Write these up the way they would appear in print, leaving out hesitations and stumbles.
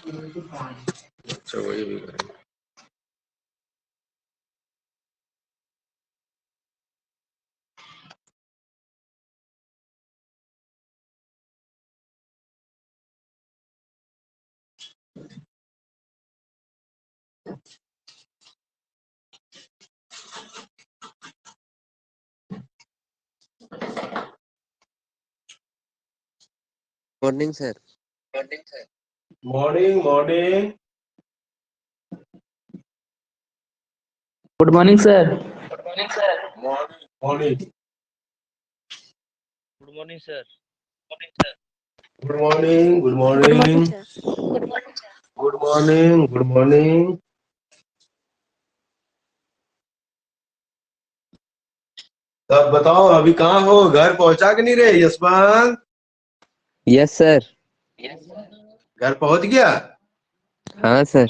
अच्छा वही भी करेंगे। Morning sir. Morning morning. Good morning sir. Morning morning. Good morning sir. Good morning good morning good morning good morning. तब बताओ अभी कहाँ हो, घर पहुंचा कि नहीं रे यशवंत? Yes sir. घर पहुंच गया? हाँ सर।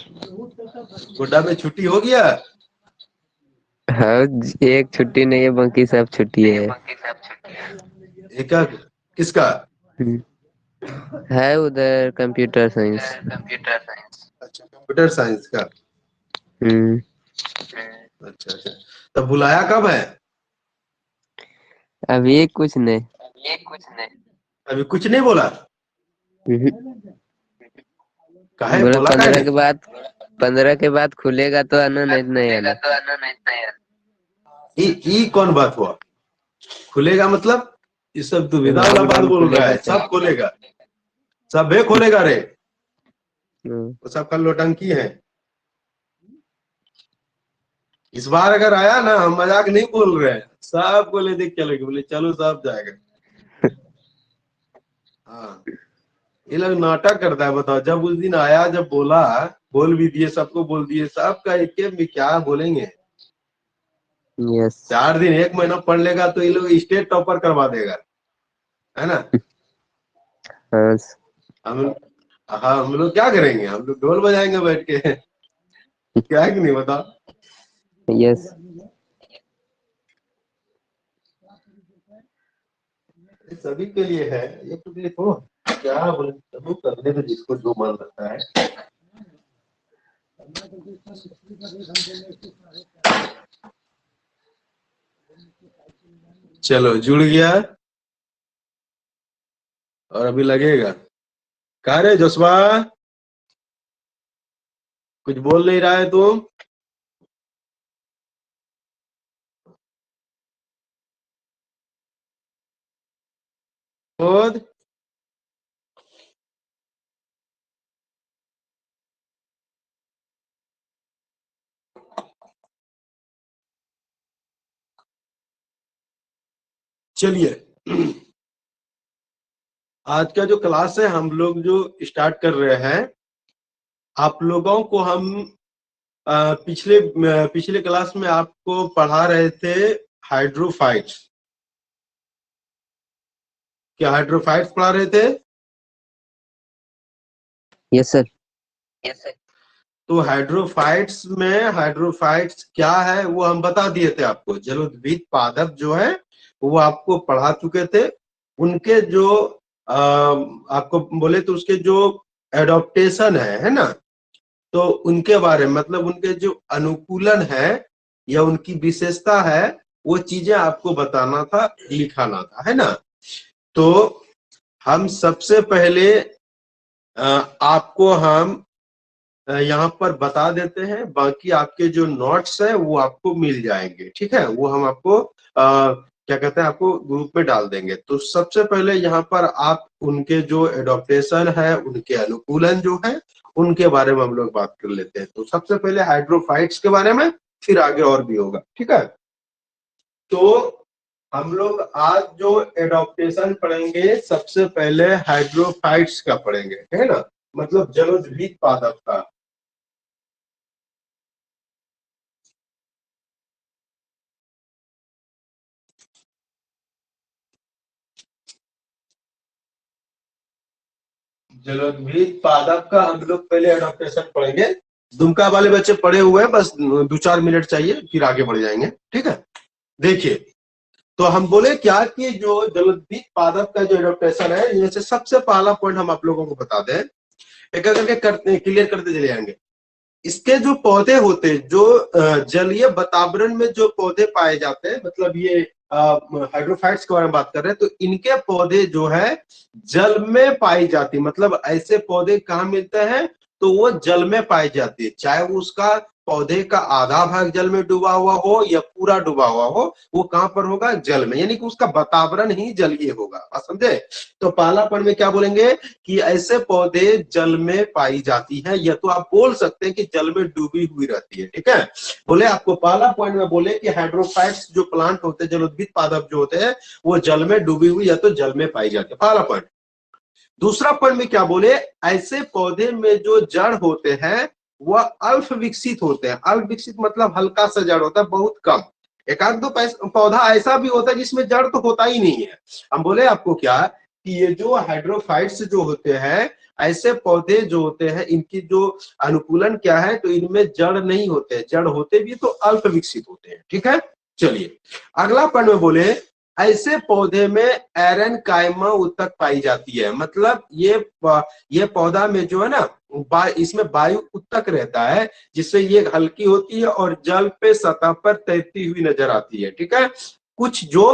गुड्डा में छुट्टी हो गया? हाँ, एक छुट्टी नहीं है, बाकी सब छुट्टी है। एक किसका? है उधर कंप्यूटर साइंस। अच्छा कंप्यूटर साइंस का। अच्छा अच्छा। तब बुलाया कब है? अभी कुछ नहीं। अभी कुछ नहीं बोला? काहे बोला बोला काहे 15 नहीं? के बाद, 15 के बाद खुलेगा तो आना, नहीं तो नहीं आना। ई कौन बात हुआ? खुलेगा मतलब ये सब दुविधा वाला बात लॉकडाउन बोल रहा खुलेगा है। तो। सब खोलेगा, सब है खोलेगा रे। हम्म। वो सब का लोटंकी है। इस बार अगर आया ना, हम मजाक नहीं बोल रहे हैं, सब बोले देख चलेगा, बोले चलो सब जाएगा। हाँ ये लोग नाटक करता है। बताओ जब उस दिन आया, जब बोला, बोल भी दिए, सबको बोल दिए, सबका एक में क्या बोलेंगे। यस। 4 दिन 1 महीना पढ़ लेगा तो ये लोग स्टेट टॉपर करवा देगा, है ना? हाँ हम हाँ हम लोग क्या करेंगे? हम लोग ढोल बजाएंगे बैठ के। क्या है कि नहीं बताओ? यस। सभी के लिए है ये तो। देखो क्या बोले, सभी करने में जिसको जो मन लगता है। चलो जुड़ गया और अभी लगेगा। कहा रे जोशवा, कुछ बोल नहीं रहा है तुम? खुद चलिए आज का जो क्लास है हम लोग जो स्टार्ट कर रहे हैं, आप लोगों को हम पिछले क्लास में आपको पढ़ा रहे थे हाइड्रोफाइट्स। क्या हाइड्रोफाइट्स पढ़ा रहे थे? Yes sir. तो हाइड्रोफाइट्स क्या है वो हम बता दिए थे आपको। जलोद्भिद पादप जो है वो आपको पढ़ा चुके थे। उनके जो आपको बोले तो उसके जो एडॉप्टेशन है ना, तो उनके बारे में, मतलब उनके जो अनुकूलन है या उनकी विशेषता है, वो चीजें आपको बताना था, लिखाना था, है ना? तो हम सबसे पहले आपको हम यहाँ पर बता देते हैं, बाकी आपके जो नोट्स है वो आपको मिल जाएंगे, ठीक है? वो हम आपको क्या कहते हैं, आपको ग्रुप में डाल देंगे। तो सबसे पहले यहाँ पर आप उनके जो एडॉप्टेशन है, उनके अनुकूलन जो है, उनके बारे में हम लोग बात कर लेते हैं। तो सबसे पहले हाइड्रोफाइट्स के बारे में, फिर आगे और भी होगा, ठीक है? तो हम लोग आज जो एडॉप्टेशन पढ़ेंगे, सबसे पहले हाइड्रोफाइट्स का पढ़ेंगे, है ना? मतलब जलोद्भिद पादप का। जलोद्भिद पादप का हम लोग पहले एडॉप्टेशन पढ़ेंगे। दुमका वाले बच्चे पढ़े हुए हैं, बस 2-4 मिनट चाहिए, फिर आगे बढ़ जाएंगे, ठीक है? देखिए, तो हम बोले क्या कि जो जलोद्भिद पादप का जो एडॉप्टेशन है, जैसे सबसे पहला पॉइंट हम आप लोगों को बता दें एक एक करके क्लियर करते चले जाएंगे। इसके जो पौधे होते हैं, जो जलीय वातावरण में जो पौधे पाए जाते हैं, मतलब ये हाइड्रोफाइट्स के बारे में बात कर रहे हैं, तो इनके पौधे जो है जल में पाई जाती, मतलब ऐसे पौधे कहाँ मिलते हैं, तो वो जल में पाई जाती है, चाहे वो उसका पौधे का आधा भाग जल में डूबा हुआ हो या पूरा डूबा हुआ हो, वो कहां पर होगा, जल में, यानी कि उसका वातावरण ही जलीय होगा। आप समझे? तो पहला पॉइंट में क्या बोलेंगे कि ऐसे पौधे जल में पाई जाती है, या तो आप बोल सकते हैं कि जल में डूबी हुई रहती है। ठीक है, बोले आपको पहला पॉइंट में बोले कि हाइड्रोफाइट्स जो प्लांट होते हैं, जलोद्भिद पादप जो होते हैं, वो जल में डूबी हुई या तो जल में पाई जाती है, पहला पॉइंट। दूसरा पॉइंट में क्या बोले, ऐसे पौधे में जो जड़ होते हैं वह अल्प विकसित होते हैं। अल्प विकसित मतलब हल्का सा जड़ होता है, बहुत कम। एक आध दो पौधा ऐसा भी होता है जिसमें जड़ तो होता ही नहीं है। हम बोले आपको क्या कि ये जो हाइड्रोफाइट्स जो होते हैं, ऐसे पौधे जो होते हैं, इनकी जो अनुकूलन क्या है, तो इनमें जड़ नहीं होते, जड़ होते भी तो अल्प विकसित होते हैं। ठीक है, चलिए अगला पॉइंट में बोले ऐसे पौधे में एरन कायमा उत्तक पाई जाती है, मतलब ये पौधा में जो है ना, इसमें वायु उत्तक रहता है, जिससे ये हल्की होती है और जल पे सतह पर तैरती हुई नजर आती है। ठीक है, कुछ जो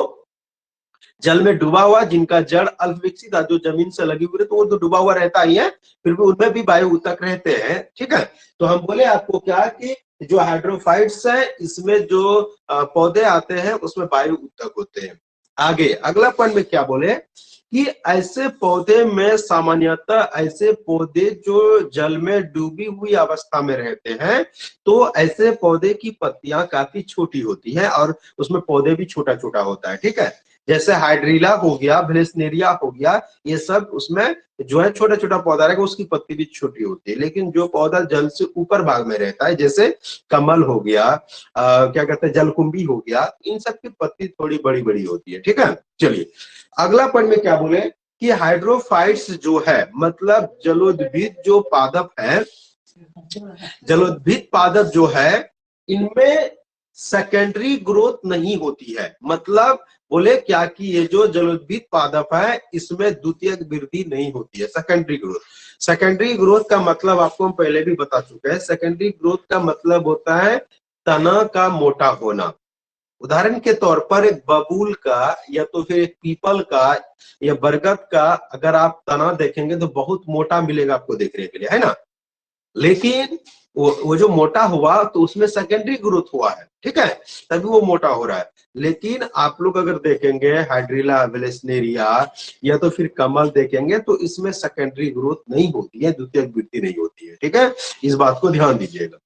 जल में डूबा हुआ, जिनका जड़ अल्प विकसित है, जो जमीन से लगी हुई है, तो वो तो डूबा हुआ रहता ही है, फिर भी उनमें भी वायु उत्तक रहते हैं। ठीक है, तो हम बोले आपको क्या कि जो हाइड्रोफाइट्स है, इसमें जो पौधे आते हैं उसमें वायु उत्तक होते हैं। आगे अगला पॉइंट में क्या बोले कि ऐसे पौधे में सामान्यतः ऐसे पौधे जो जल में डूबी हुई अवस्था में रहते हैं, तो ऐसे पौधे की पत्तियां काफी छोटी होती है और उसमें पौधे भी छोटा छोटा होता है। ठीक है, जैसे हाइड्रीला हो गया, वेलेस्नेरिया हो गया, ये सब उसमें जो है छोटा छोटा पौधा रहेगा, उसकी पत्ती भी छोटी होती है। लेकिन जो पौधा जल से ऊपर भाग में रहता है, जैसे कमल हो गया, क्या कहते हैं, जलकुंभी हो गया, इन सब की पत्ती थोड़ी बड़ी बड़ी होती है। ठीक है, चलिए अगला पॉइंट में क्या बोले कि हाइड्रोफाइट्स जो है, मतलब जलोद्भिद जो पादप है, जलोद्भिद पादप जो है, इनमें सेकेंडरी ग्रोथ नहीं होती है। मतलब बोले क्या कि ये जो जलोद्भिद पादप है, इसमें द्वितीयक वृद्धि नहीं होती है, सेकेंडरी ग्रोथ। सेकेंडरी ग्रोथ का मतलब आपको हम पहले भी बता चुके हैं। सेकेंडरी ग्रोथ का मतलब होता है तना का मोटा होना। उदाहरण के तौर पर एक बबूल का या तो फिर एक पीपल का या बरगद का अगर आप तना देखेंगे तो बहुत मोटा मिलेगा आपको देखने के लिए, है ना, लेकिन वो जो मोटा हुआ तो उसमें सेकेंडरी ग्रोथ हुआ है। ठीक है, तभी वो मोटा हो रहा है। लेकिन आप लोग अगर देखेंगे हाइड्रीला, वेलेस्नेरिया या तो फिर कमल देखेंगे, तो इसमें सेकेंडरी ग्रोथ नहीं होती है, द्वितीयक वृद्धि नहीं होती है। ठीक है, इस बात को ध्यान दीजिएगा।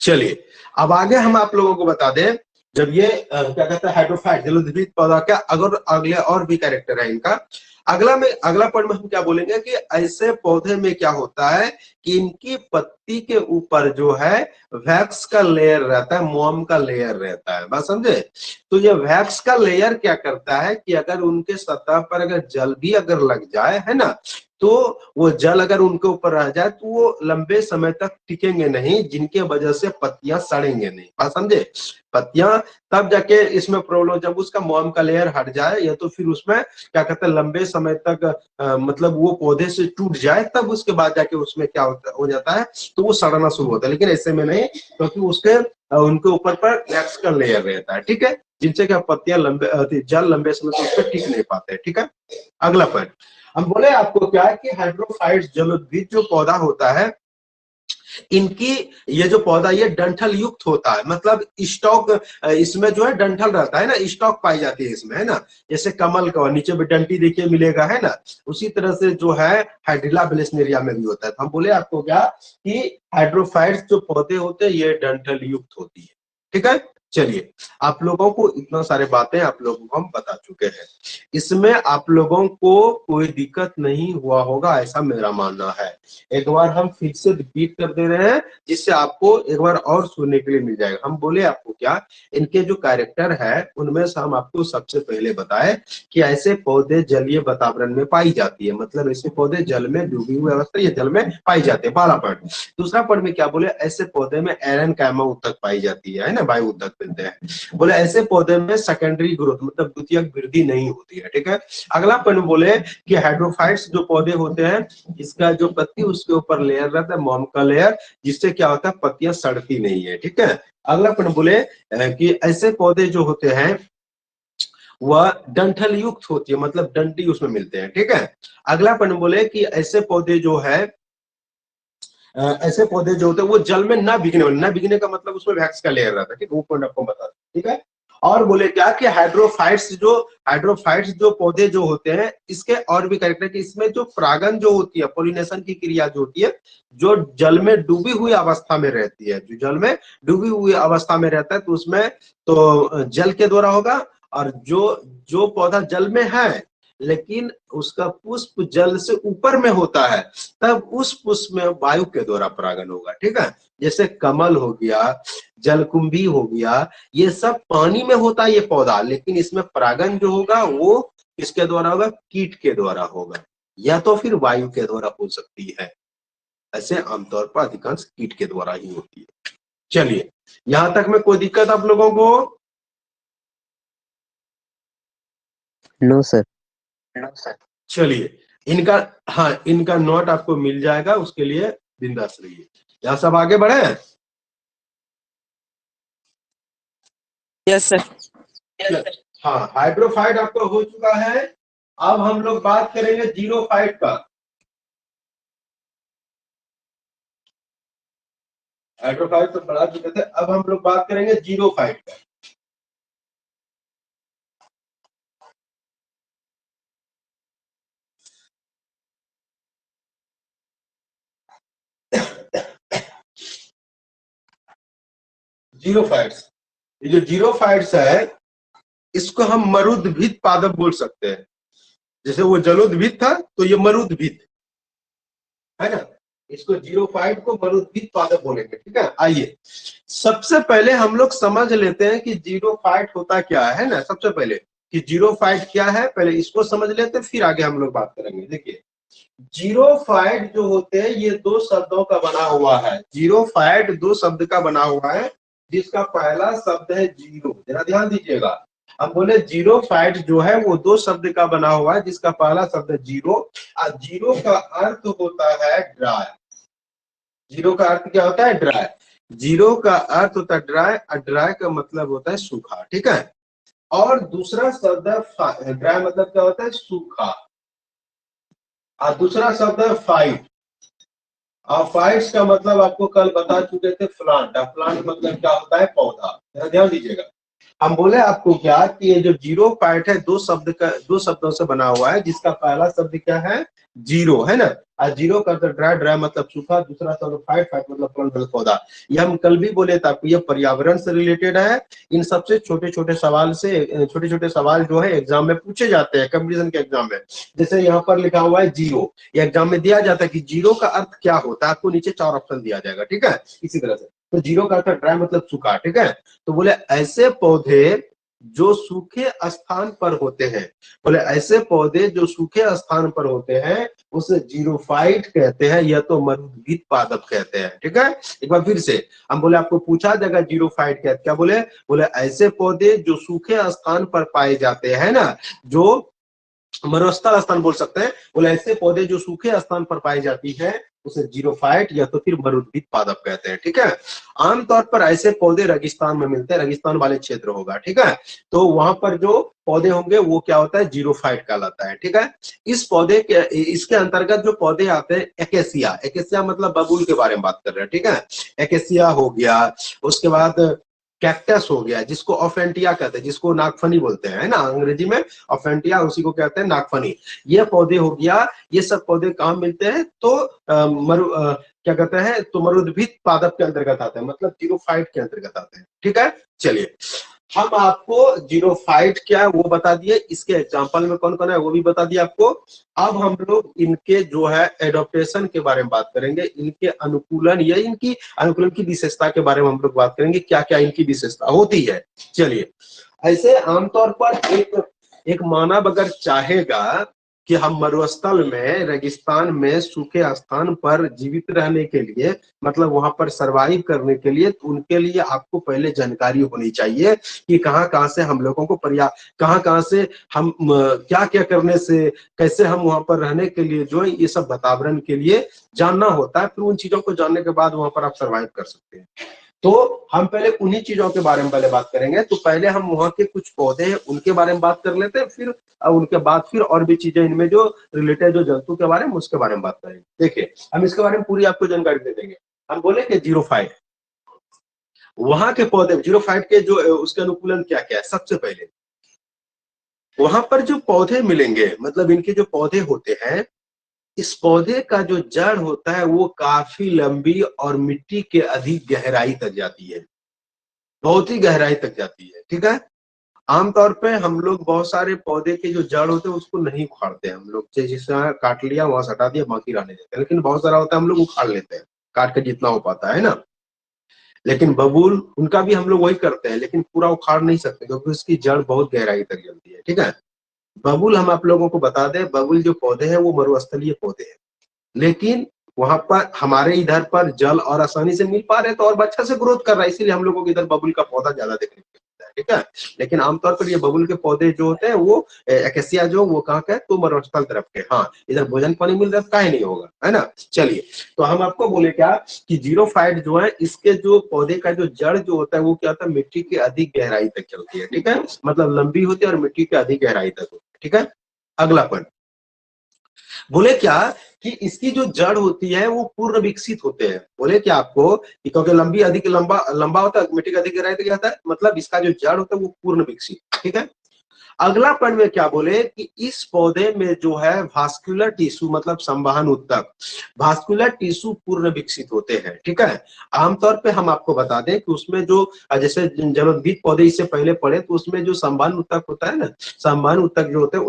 चलिए अब आगे हम आप लोगों को बता दें, जब ये क्या कहते हैं हाइड्रोफाइट जलोद्भिद पौधा का अगर अगले और भी कैरेक्टर है इनका, अगला पॉइंट में हम क्या बोलेंगे कि ऐसे पौधे में क्या होता है कि इनकी पत्ती के ऊपर जो है वैक्स का लेयर रहता है, मोम का लेयर रहता है। बात समझे? तो ये वैक्स का लेयर क्या करता है कि अगर उनके सतह पर अगर जल भी अगर लग जाए, है ना, तो वो जल अगर उनके ऊपर रह जाए तो वो लंबे समय तक टिकेंगे नहीं, जिनके वजह से पत्तियां सड़ेंगे नहीं। बात समझे? पत्तियां तब जाके इसमें प्रॉब्लम, जब उसका मोम का लेयर हट जाए या तो फिर उसमें क्या कहते हैं लंबे समय तक मतलब वो पौधे से टूट जाए, तब उसके बाद जाके उसमें क्या हो जाता है, तो वो सड़ना शुरू होता है। लेकिन ऐसे में नहीं, क्योंकि उसके उनके ऊपर पर वैक्स का लेयर रहता है। ठीक है, जिनसे क्या पत्तियां जल लंबे समय तक उस पर टिक नहीं पाते। ठीक है, अगला पॉइंट हम बोले आपको क्या है कि हाइड्रोफाइट्स जलोद्भिद जो पौधा होता है, इनकी ये जो पौधा ये डंठल युक्त होता है, मतलब स्टॉक इसमें जो है डंठल रहता है ना, स्टॉक पाई जाती है इसमें, है ना, जैसे कमल का नीचे भी डंटी देखिए मिलेगा, है ना, उसी तरह से जो है हाइड्रीला वेलेस्नेरिया में भी होता है। तो हम बोले आपको क्या कि हाइड्रोफाइट्स जो पौधे होते हैं ये डंठल युक्त होती है। ठीक है, चलिए आप लोगों को इतना सारे बातें आप लोगों को हम बता चुके हैं, इसमें आप लोगों को कोई दिक्कत नहीं हुआ होगा ऐसा मेरा मानना है। एक बार हम फिर से रिपीट कर दे रहे हैं, जिससे आपको एक बार और सुनने के लिए मिल जाएगा। हम बोले आपको क्या, इनके जो कैरेक्टर है उनमें से हम आपको सबसे पहले बताए कि ऐसे पौधे जलीय वातावरण में पाई जाती है, मतलब ऐसे पौधे जल में डूबी हुई अवस्था या जल में पाई जाते हैं, पहला पॉइंट। दूसरा पॉइंट में क्या बोले, ऐसे पौधे में एरन कायमा उत्तक पाई जाती है ना, वायु उत्तक। मिलते हैं। बोले ऐसे पौधे में सेकेंडरी ग्रोथ मतलब द्वितीयक वृद्धि नहीं होती है। ठीक है, अगला पॉइंट बोले कि हाइड्रोफाइट्स जो पौधे होते हैं, इसका जो पत्ती उसके ऊपर लेयर रहता है मोम का लेयर, जिससे क्या होता है पत्तियां सड़ती नहीं है। ठीक है, अगला पॉइंट बोले कि ऐसे पौधे जो होते हैं वह डंठल युक्त होती है, मतलब डंडी उसमें मिलते हैं। ठीक है, अगला पॉइंट बोले कि ऐसे पौधे जो है ऐसे पौधे जो होते हैं वो जल में ना भीगने वाले, ना भीगने का मतलब उसमें वैक्स का लेयर रहता है। ठीक है, वो पॉइंट आपको बता दें। ठीक है, और बोले क्या कि हाइड्रोफाइट्स जो पौधे जो होते हैं, इसके और भी कैरेक्टर कि इसमें जो परागन जो होती है, पोलिनेशन की क्रिया जो होती है, जो जल में डूबी हुई अवस्था में रहती है, जो जल में डूबी हुई अवस्था में रहता है, तो उसमें तो जल के द्वारा होगा, और जो जो पौधा जल में है लेकिन उसका पुष्प जल से ऊपर में होता है, तब उस पुष्प में वायु के द्वारा परागन होगा। ठीक है, जैसे कमल हो गया, जलकुंभी हो गया, ये सब पानी में होता है ये पौधा, लेकिन इसमें परागन जो होगा वो किसके द्वारा होगा? कीट के द्वारा होगा, या तो फिर वायु के द्वारा हो सकती है। ऐसे आमतौर पर अधिकांश कीट के द्वारा ही होती है। चलिए, यहां तक में कोई दिक्कत आप लोगों को? No sir. चलिए, इनका हाँ इनका नोट आपको मिल जाएगा, उसके लिए बिंदास रहिए। यहाँ सब आगे बढ़े? Yes sir. हाँ, हाइड्रोफाइट आपको हो चुका है। अब हम लोग बात करेंगे जीरोफाइट का। हाइड्रोफाइट तो पढ़ा चुके थे, अब हम लोग बात करेंगे जीरोफाइट का। जीरोफाइट्स, ये जो जीरोफाइट्स है इसको हम मरुद्भिद पादप बोल सकते हैं। जैसे वो जलोद्भिद था तो ये मरुद्भिद है ना, इसको जीरोफाइट को मरुद्भिद पादप बोलेंगे। ठीक है, आइए सबसे पहले हम लोग समझ लेते हैं कि जीरोफाइट होता क्या है ना। सबसे पहले कि जीरोफाइट क्या है, पहले इसको समझ लेते हैं, फिर आगे हम लोग बात करेंगे। देखिए, जीरोफाइट जो होते हैं ये दो शब्दों का बना हुआ है। जीरोफाइट दो शब्द का बना हुआ है, जिसका पहला शब्द है जीरो। जरा ध्यान दीजिएगा, हम बोले जीरोफाइट जो है वो दो शब्द का बना हुआ है, जिसका पहला शब्द है जीरो, और जीरो का अर्थ होता है ड्राई। जीरो का अर्थ क्या होता है? ड्राई। जीरो का अर्थ होता है ड्राई, और ड्राई का मतलब होता है सूखा। ठीक है, और दूसरा शब्द है ड्राई, मतलब क्या होता है? सूखा। और दूसरा शब्द है फाइट, और फाइट्स का मतलब आपको कल बता चुके थे प्लांट। प्लांट मतलब क्या होता है? पौधा। ध्यान दीजिएगा, हम बोले आपको क्या कि ये जो जीरो फाइट है दो शब्दों से बना हुआ है, जिसका पहला शब्द क्या है? जीरो है ना, और जीरो का तो ड्राई, ड्राई मतलब सूखा, दूसरा शब्द फाइट, फाइट मतलब प्लांट मतलब पौधा। ये हम कल भी बोले थे आपको, ये पर्यावरण से रिलेटेड है। इन सबसे छोटे छोटे सवाल जो है एग्जाम में पूछे जाते हैं, कंपटीशन के एग्जाम में। जैसे यहाँ पर लिखा हुआ है जीरो, ये एग्जाम में दिया जाता है कि जीरो का अर्थ क्या होता है, आपको नीचे 4 ऑप्शन दिया जाएगा। ठीक है, इसी तरह से तो जीरो का अर्थ ड्राई मतलब सूखा। ठीक है, तो बोले ऐसे पौधे जो सूखे स्थान पर होते हैं, बोले ऐसे पौधे जो सूखे स्थान पर होते हैं उसे जीरोफाइट कहते हैं, या तो मरुद्भिद पादप कहते हैं। ठीक है, एक बार फिर से हम बोले, आपको पूछा जाएगा जीरोफाइट क्या बोले? बोले ऐसे पौधे जो सूखे स्थान पर पाए जाते हैं ना, जो मरुस्थल स्थान बोल सकते हैं, बोले ऐसे पौधे जो सूखे स्थान पर पाई जाती है उसे जीरोफाइट या तो फिर मरुद्भिद पादप कहते हैं। ठीक है, आमतौर पर ऐसे पौधे रेगिस्तान में मिलते हैं, रेगिस्तान वाले क्षेत्र होगा। ठीक है, तो वहां पर जो पौधे होंगे वो क्या होता है? जीरोफाइट कहलाता है। ठीक है, इसके अंतर्गत जो पौधे आते हैं, एकेसिया, एकेसिया मतलब बबूल के बारे में बात कर रहे हैं। ठीक है, एकेसिया हो गया, उसके बाद कैक्टस हो गया, जिसको ऑफेंटिया कहते हैं, जिसको नागफनी बोलते हैं ना अंग्रेजी में, ऑफेंटिया उसी को कहते हैं नागफनी। ये पौधे हो गया, ये सब पौधे कहाँ मिलते हैं? तो क्या कहते हैं, तो मरुद्भिद पादप के अंतर्गत आते हैं, मतलब जीरोफाइट के अंतर्गत आते हैं। ठीक है, चलिए हम आपको जीरोफाइट क्या है वो बता दिए, इसके एग्जाम्पल में कौन कौन है वो भी बता दिया आपको। अब हम लोग इनके जो है एडॉप्टेशन के बारे में बात करेंगे, इनके अनुकूलन या इनकी अनुकूलन की विशेषता के बारे में हम लोग बात करेंगे, क्या क्या इनकी विशेषता होती है। चलिए, ऐसे आमतौर पर एक मानव अगर चाहेगा कि हम मरुस्थल में, रेगिस्तान में, सूखे स्थान पर जीवित रहने के लिए, मतलब वहां पर सरवाइव करने के लिए, तो उनके लिए आपको पहले जानकारी होनी चाहिए कि कहाँ कहाँ से हम लोगों को कहाँ कहाँ से हम क्या क्या करने से, कैसे हम वहां पर रहने के लिए जो है ये सब वातावरण के लिए जानना होता है। फिर उन चीजों को जानने के बाद वहां पर आप सरवाइव कर सकते हैं। तो हम पहले उन्हीं चीजों के बारे में पहले बात करेंगे। तो पहले हम वहां के कुछ पौधे हैं उनके बारे में बात कर लेते हैं, फिर उनके बाद फिर और भी चीजें इनमें जो रिलेटेड जो जंतु के बारे में उसके बारे में बात करेंगे। देखिए हम इसके बारे में पूरी आपको जानकारी दे देंगे। हम बोले कि 05 वहां के पौधे 05 के जो उसके अनुकूलन क्या क्या है। सबसे पहले वहां पर जो पौधे मिलेंगे, मतलब इनके जो पौधे होते हैं, इस पौधे का जो जड़ होता है वो काफी लंबी और मिट्टी के अधिक गहराई तक जाती है, बहुत ही गहराई तक जाती है। ठीक है। आमतौर पे हम लोग बहुत सारे पौधे के जो जड़ होते हैं उसको नहीं उखाड़ते हैं। हम लोग जिससे काट लिया वहां से हटा दिया, बाकी रहने देते हैं। लेकिन बहुत सारा होता है हम लोग उखाड़ लेते हैं, काट के जितना हो पाता है ना। लेकिन बबूल उनका भी हम लोग वही करते हैं, लेकिन पूरा उखाड़ नहीं सकते क्योंकि उसकी जड़ बहुत गहराई तक जलती है। ठीक है। बबूल हम आप लोगों को बता दें, बबूल जो पौधे हैं वो मरुस्थलीय पौधे हैं, लेकिन वहां पर हमारे इधर पर जल और आसानी से मिल पा रहे तो और अच्छा से ग्रोथ कर रहा है, इसीलिए हम लोगों को इधर बबुल का पौधा ज्यादा देखने को मिलता है। ठीक है। लेकिन आमतौर पर ये बबुल के पौधे जो होते हैं वो एकेसिया जो वो कहाँ का है, तो मरुस्थल तरफ के। हाँ, इधर भोजन पानी मिल रहा है काहे नहीं होगा, है ना। चलिए, तो हम आपको बोले क्या कि 05 जो है इसके जो पौधे का जो जड़ जो होता है वो क्या होता है, मिट्टी की अधिक गहराई तक चलती है। ठीक है। मतलब लंबी होती है और मिट्टी की अधिक गहराई तक होती है। ठीक है। अगला पॉइंट बोले क्या कि इसकी जो जड़ होती है वो पूर्ण विकसित होते हैं। बोले क्या आपको कि क्योंकि लंबी अधिक लंबा लंबा होता है, मिट्टी का अधिक गहराई तक जाता है, मतलब इसका जो जड़ होता है वो पूर्ण विकसित। ठीक है। अगला पॉइंट में क्या बोले कि इस पौधे में जो है वास्कुलर टिश्यू, मतलब संवहन ऊतक, वास्कुलर टिश्यू पूर्ण विकसित होते हैं। ठीक है। आमतौर पे हम आपको बता दें कि उसमें जो जैसे जलोद्भिद पौधे इससे पहले पढ़े तो उसमें जो संवहन ऊतक होता है ना, संवहन ऊतक जो होते हैं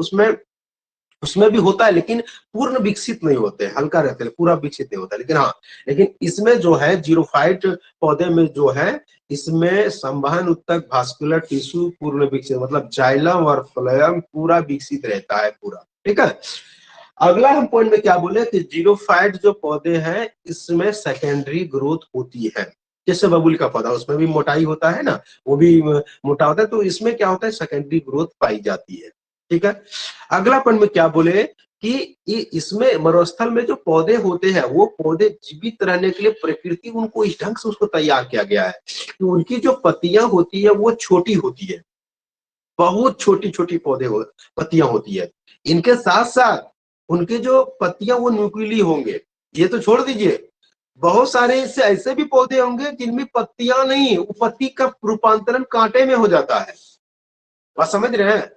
उसमें भी होता है, लेकिन पूर्ण विकसित नहीं होते, हल्का रहते हैं, पूरा विकसित नहीं होता। लेकिन हाँ, लेकिन इसमें जो है 05 पौधे में जो है इसमें संवहन ऊतक, वास्कुलर टिश्यू पूर्ण विकसित, मतलब जाइलम और फ्लोएम पूरा विकसित रहता है पूरा। ठीक है। अगला हम पॉइंट में क्या बोले कि 05 जो पौधे हैं इसमें सेकेंडरी ग्रोथ होती है। जैसे बबुल का पौधा उसमें भी मोटाई होता है ना, वो भी मोटा होता है, तो इसमें क्या होता है, सेकेंडरी ग्रोथ पाई जाती है। ठीक है। अगला पॉइंट में क्या बोले कि इसमें मरुस्थल में जो पौधे होते हैं वो पौधे जीवित रहने के लिए प्रकृति उनको इस ढंग से उसको तैयार किया गया है कि उनकी जो पत्तियां होती है वो छोटी होती है, बहुत छोटी छोटी पत्तियां होती है। इनके साथ साथ उनके जो पत्तियां वो न्यूक्लियली होंगे। ये तो छोड़ दीजिए, बहुत सारे इससे ऐसे भी पौधे होंगे जिनमें पत्तियां नहीं, वो पत्ती का रूपांतरण कांटे में हो जाता है। बात समझ रहे हैं।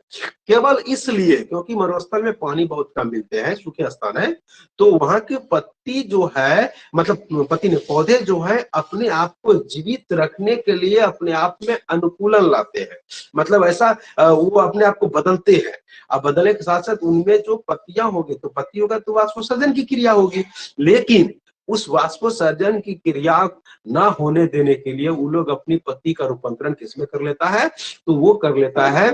केवल इसलिए क्योंकि मरुस्थल में पानी बहुत कम मिलते हैं, सूखे स्थान है, तो वहां की पत्ती जो है, मतलब पत्ती ने पौधे जो है अपने आप को जीवित रखने के लिए अपने आप में अनुकूलन लाते हैं। मतलब ऐसा वो अपने आप को बदलते हैं। अब बदलने के साथ साथ उनमें जो पत्तियां होगी तो पत्तियों का तो वाष्पोत्सर्जन की क्रिया होगी, लेकिन उस वाष्पोत्सर्जन की क्रिया ना होने देने के लिए वो लोग अपनी पत्ती का रूपांतरण किसमें कर लेता है, तो वो कर लेता है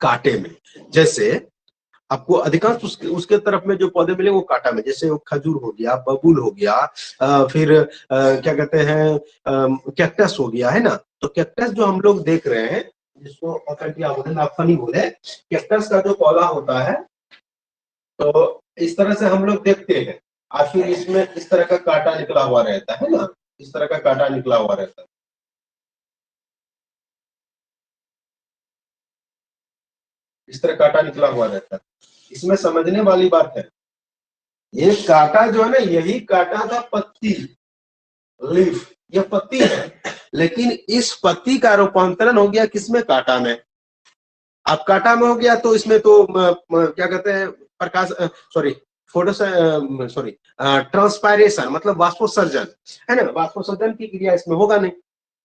कांटे में। जैसे आपको अधिकांश उसके तरफ में जो पौधे मिले वो कांटा में, जैसे वो खजूर हो गया, बबूल हो गया, फिर क्या कहते हैं कैक्टस हो गया, है ना। तो कैक्टस जो हम लोग देख रहे हैं, जिसको नाफनी बोले, कैक्टस का जो पौधा होता है तो इस तरह से हम लोग देखते हैं, और फिर इसमें इस तरह का कांटा निकला हुआ रहता है ना, इस तरह का कांटा निकला हुआ रहता है। इस तरह कांटा निकला हुआ रहता है। इसमें समझने वाली बात है, ये कांटा जो है ना, यही कांटा था पत्ती, लीफ, ये पत्ती है, लेकिन इस पत्ती का रूपांतरण हो गया किसमें, कांटा में। अब कांटा में हो गया तो इसमें तो क्या कहते हैं, प्रकाश सॉरी फोटो सॉरी ट्रांसपायरेशन, मतलब वाष्पोत्सर्जन, है ना। वाष्पोत्सर्जन की क्रिया इसमें होगा नहीं,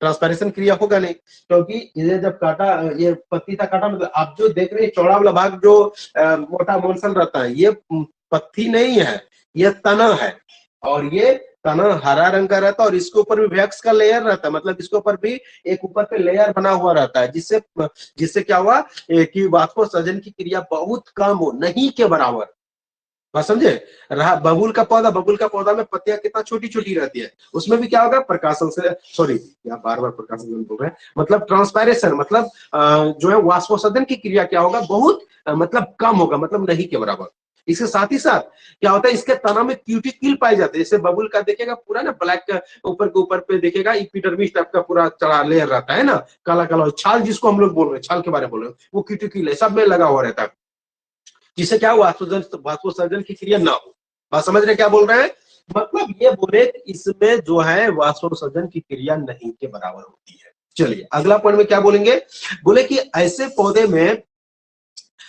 ट्रांसपायरेशन क्रिया होगा नहीं, क्योंकि ये जब काटा, ये पत्ती का काटा, मतलब आप जो देख रहे हैं चौड़ा वाला भाग जो मोटा मोलसल रहता है, ये पत्ती नहीं है, ये तना है। और ये तना हरा रंग का रहता है और इसके ऊपर भी वैक्स का लेयर रहता है, मतलब इसके ऊपर भी एक ऊपर पे लेयर बना हुआ रहता है, जिससे जिससे क्या हुआ कि वाष्पोत्सर्जन की क्रिया बहुत कम हो, नहीं के बराबर। बात समझे? रहा बबूल का पौधा में पत्तियां कितना छोटी छोटी रहती है, उसमें भी क्या होगा, प्रकाशन से, सॉरी या बार बार प्रकाशन बोल रहे हैं, मतलब ट्रांसपायरेशन, मतलब जो है वाष्पोत्सर्जन की क्रिया क्या होगा, बहुत मतलब कम होगा, मतलब नहीं के बराबर। इसके साथ ही साथ क्या होता है, इसके तना में क्यूटिकल पाई जाती है, जैसे बबूल का देखेगा पूरा ना ब्लैक, ऊपर पे देखेगा इपिडर्मिस टाइप का पूरा चढ़ा लेयर रहता है ना, काला काला छाल, जिसको हम लोग बोल रहे हैं छाल के बारे में बोल रहे हैं, वो क्यूटिकल है, सब में लगा हुआ रहता है, जिससे क्या हुआ, वाष्पोत्सर्जन की क्रिया ना हो। बात समझ रहे क्या बोल रहे हैं? मतलब ये बोले इसमें जो है वाष्पोत्सर्जन की क्रिया नहीं के बराबर होती है। चलिए अगला पॉइंट में क्या बोलेंगे, बोले कि ऐसे पौधे में,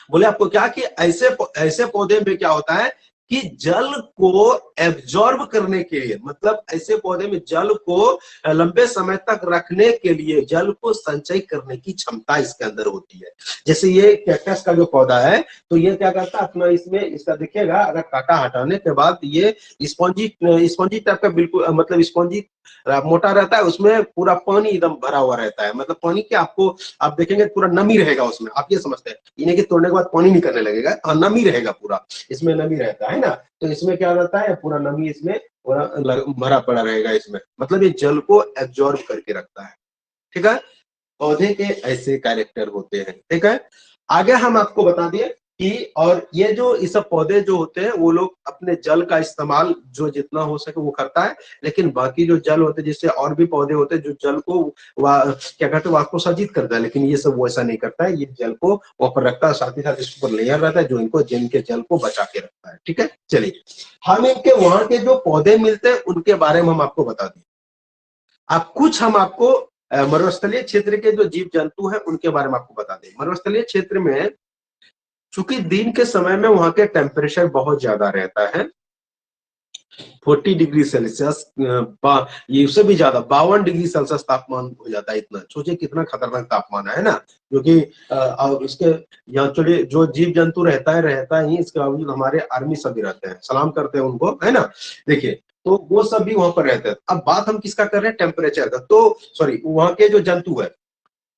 बोले आपको क्या कि ऐसे ऐसे पौधे में क्या होता है कि जल को एब्जॉर्ब करने के लिए, मतलब ऐसे पौधे में जल को लंबे समय तक रखने के लिए जल को संचय करने की क्षमता इसके अंदर होती है। जैसे ये कैक्टस का जो पौधा है, तो ये क्या करता है अपना, इसमें इसका देखिएगा, अगर कांटा हटाने के बाद ये स्पॉन्जी स्पॉन्जी टाइप का, बिल्कुल मतलब स्पॉन्जी मोटा रहता है, उसमें पूरा पानी एकदम भरा हुआ रहता है, मतलब पानी के आपको आप देखेंगे पूरा नमी रहेगा उसमें, आप ये समझते हैं इन्हें कि तोड़ने के बाद पानी निकलने लगेगा, नमी रहेगा पूरा, इसमें नमी रहता है ना, तो इसमें क्या रहता है, पूरा नमी इसमें पूरा भरा पड़ा रहेगा इसमें, मतलब ये जल को एब्जॉर्ब करके रखता है। ठीक है, पौधे के ऐसे कैरेक्टर होते हैं। ठीक है, आगे हम आपको बता दिए कि, और ये जो इस सब पौधे जो होते हैं वो लोग अपने जल का इस्तेमाल जो जितना हो सके वो करता है, लेकिन बाकी जो जल होते हैं, जिससे और भी पौधे होते हैं जो जल को क्या कहते हैं वाष्पोत्सर्जित करता है, लेकिन ये सब वो ऐसा नहीं करता है, ये जल को वहां पर रखता है, साथ ही साथ इसके ऊपर लेयर रहता है जो इनको जिनके जल को बचा के रखता है। ठीक है, चलिए हम इनके वहां के जो पौधे मिलते हैं उनके बारे में हम आपको बता दें। अब कुछ हम आपको मरुस्थलीय क्षेत्र के जो जीव जंतु हैं उनके बारे में आपको बता दें। मरुस्थलीय क्षेत्र में चूंकि दिन के समय में वहां के टेम्परेचर बहुत ज्यादा रहता है, 40 डिग्री सेल्सियस, ये उससे भी ज्यादा 52 डिग्री सेल्सियस तापमान हो जाता है। इतना सोचिए कितना खतरनाक तापमान है ना, क्योंकि और इसके यहाँ चलिए जो जीव जंतु रहता ही, इसके बावजूद हमारे आर्मी सभी रहते हैं, सलाम करते हैं उनको, है ना। देखिए तो वो सब भी वहां पर रहते हैं। अब बात हम किसका कर रहे हैं, टेम्परेचर का, तो सॉरी वहां के जो जंतु है,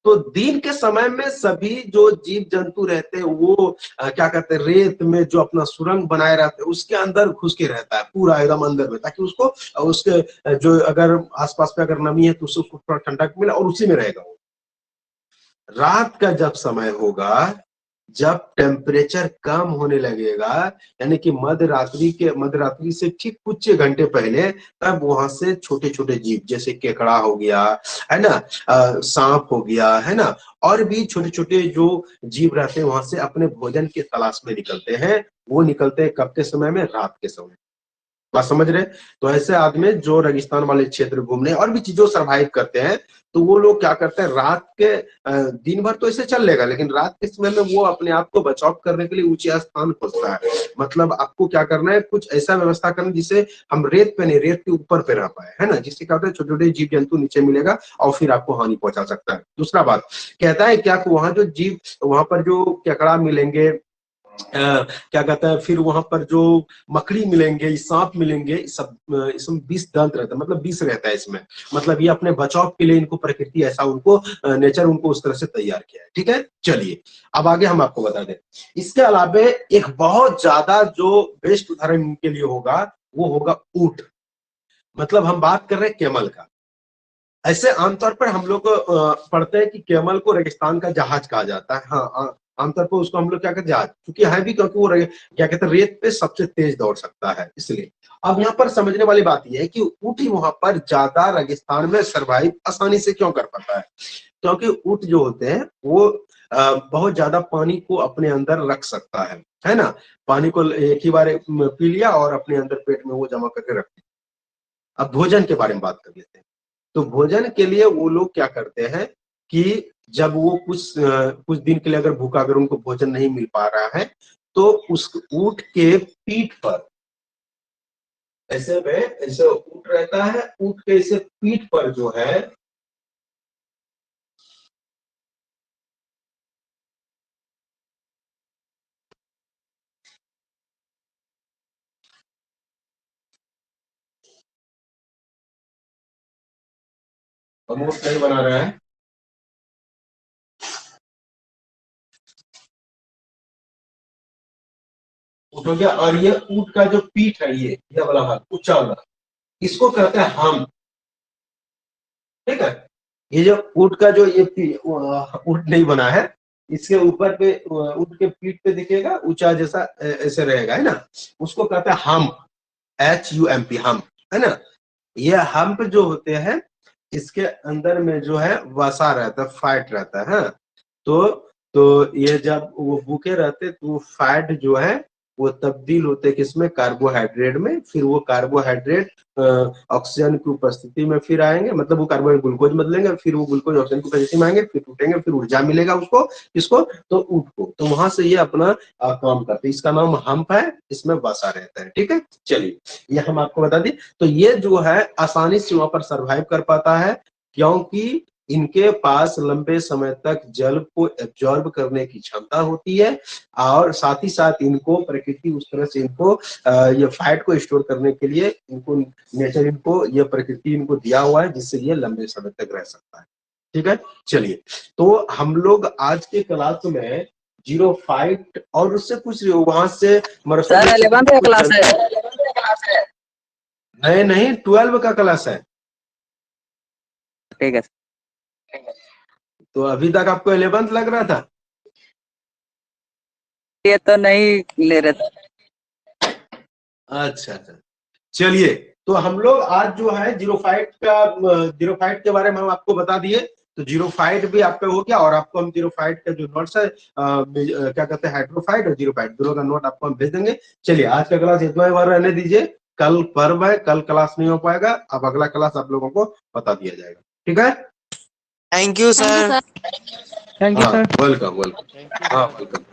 तो दिन के समय में सभी जो जीव जंतु रहते हैं वो क्या कहते हैं, रेत में जो अपना सुरंग बनाए रहते हैं उसके अंदर घुस के रहता है पूरा एकदम अंदर में, ताकि उसको उसके जो अगर आसपास पे अगर नमी है तो उसको थोड़ा ठंडक मिले और उसी में रहेगा वो। रात का जब समय होगा, जब टेम्परेचर कम होने लगेगा, यानी कि मध्य रात्रि से ठीक कुछ घंटे पहले, तब वहां से छोटे छोटे जीव जैसे केकड़ा हो गया, है ना, सांप हो गया, है ना, और भी छोटे छोटे जो जीव रहते हैं वहां से अपने भोजन के तलाश में निकलते हैं। वो निकलते हैं कब के समय में, रात के समय। बात समझ रहे? तो ऐसे आदमी जो रेगिस्तान वाले क्षेत्र घूमने और भी चीजों सरवाइव करते हैं, तो वो लोग क्या करते हैं, रात के दिन भर तो ऐसे चल लेगा, लेकिन रात के समय में वो अपने आप को बचाव करने के लिए ऊंचे स्थान खोजता है। मतलब आपको क्या करना है, कुछ ऐसा व्यवस्था करना जिससे हम रेत पे नहीं, रेत के ऊपर पे रह पाए, है ना, जिससे क्या होता है छोटे छोटे जीव जंतु नीचे मिलेगा और फिर आपको हानि पहुंचा सकता है। दूसरा बात कहता है क्या, वहां जो जीव, वहां पर जो केकड़ा मिलेंगे, क्या कहता है, फिर वहां पर जो मकड़ी मिलेंगे, सांप मिलेंगे, सब इसमें विष दंत रहता है, मतलब विष रहता है इसमें, मतलब ये अपने बचाव के लिए इनको प्रकृति ऐसा उनको नेचर उनको उस तरह से तैयार किया है। ठीक है, चलिए अब आगे हम आपको बता दें। इसके अलावे एक बहुत ज्यादा जो बेस्ट उदाहरण इनके लिए होगा वो होगा ऊंट। मतलब हम बात कर रहे हैं कैमल का। ऐसे आमतौर पर हम लोग पढ़ते हैं कि कैमल को रेगिस्तान का जहाज कहा जाता है। हाँ आमतौर पर उसको हम लोग क्या कहते हैं, जहाज, क्योंकि है भी, क्योंकि वो क्या कहते हैं रेत पे सबसे तेज दौड़ सकता है, इसलिए। अब यहाँ पर समझने वाली बात यह है कि ऊंट वहां पर ज्यादा रेगिस्तान में सरवाइव आसानी से क्यों कर पाता है, क्योंकि ऊंट जो होते हैं वो बहुत ज्यादा पानी को अपने अंदर रख सकता है ना। पानी को एक ही बार पी लिया और अपने अंदर पेट में वो जमा करके रख दिया। अब भोजन के बारे में बात कर लेते हैं। तो भोजन के लिए वो लोग क्या करते हैं कि जब वो कुछ दिन के लिए अगर भूखा, अगर उनको भोजन नहीं मिल पा रहा है, तो उस ऊंट के पीठ पर ऐसे में ऐसे ऊंट रहता है, ऊंट के ऐसे पीठ पर जो है हम ऊँट नहीं बना रहे हैं। ऊँट हो गया, और ये ऊँट का जो पीठ है, ये वाला भाग ऊंचा वाला, इसको कहते हैं हम। ठीक है, ये जो ऊँट का जो ये ऊँट नहीं बना है, इसके ऊपर पे ऊँट के पीठ पे दिखेगा ऊंचा जैसा ऐसे रहेगा, है ना, उसको कहते हैं हम्प, HUMP, हम्प, है ना। ये हम्प जो होते हैं, इसके अंदर में जो है वसा रहता है, फैट रहता है, हाँ? तो ये जब वो भूखे रहते तो वो फैट जो है वो तब्दील होते किसमें, कार्बोहाइड्रेट में। फिर वो कार्बोहाइड्रेट ऑक्सीजन की उपस्थिति में फिर आएंगे, मतलब वो कार्बोहाइड्रेट ग्लूकोज बदलेंगे, फिर वो ग्लूकोज ऑक्सीजन की उपस्थिति में आएंगे, फिर टूटेंगे, फिर ऊर्जा मिलेगा उसको, किसको, तो ऊँट को। तो वहां से ये अपना काम करते हैं। इसका नाम हम्प है, इसमें वसा रहता है। ठीक है, चलिए ये हम आपको बता दें। तो ये जो है आसानी से वहां पर सर्वाइव कर पाता है, क्योंकि इनके पास लंबे समय तक जल को एब्जॉर्ब करने की क्षमता होती है, और साथ ही साथ इनको प्रकृति उस तरह से इनको ये फैट को स्टोर करने के लिए इनको नेचर, इनको ये प्रकृति इनको दिया हुआ है, जिससे ये लंबे समय तक रह सकता है। ठीक है, चलिए तो हम लोग आज के क्लास में 0 फाइट और उससे कुछ वहां से सर 11th का क्लास है। नहीं नहीं, 12 का क्लास है। ठीक है। तो अभी तक आपको 11th लग रहा था? ये तो नहीं ले रहे थे। अच्छा अच्छा, चलिए तो हम लोग आज जो है 0 फाइट के बारे में हम आपको बता दिए। तो 0 फाइट भी आपका हो गया, और आपको हम 0 फाइट का जो नोट्स है क्या कहते हैं, हाइड्रोफाइट और 0 फाइट दोनों का नोट आपको हम भेज देंगे। चलिए आज का क्लास इतना ही बार रहने दीजिए, कल पर्व है, कल क्लास नहीं हो पाएगा, अब अगला क्लास आप लोगों को बता दिया जाएगा। ठीक है, thank you sir. Thank you हाँ सर। वेलकम वेलकम, हाँ वेलकम।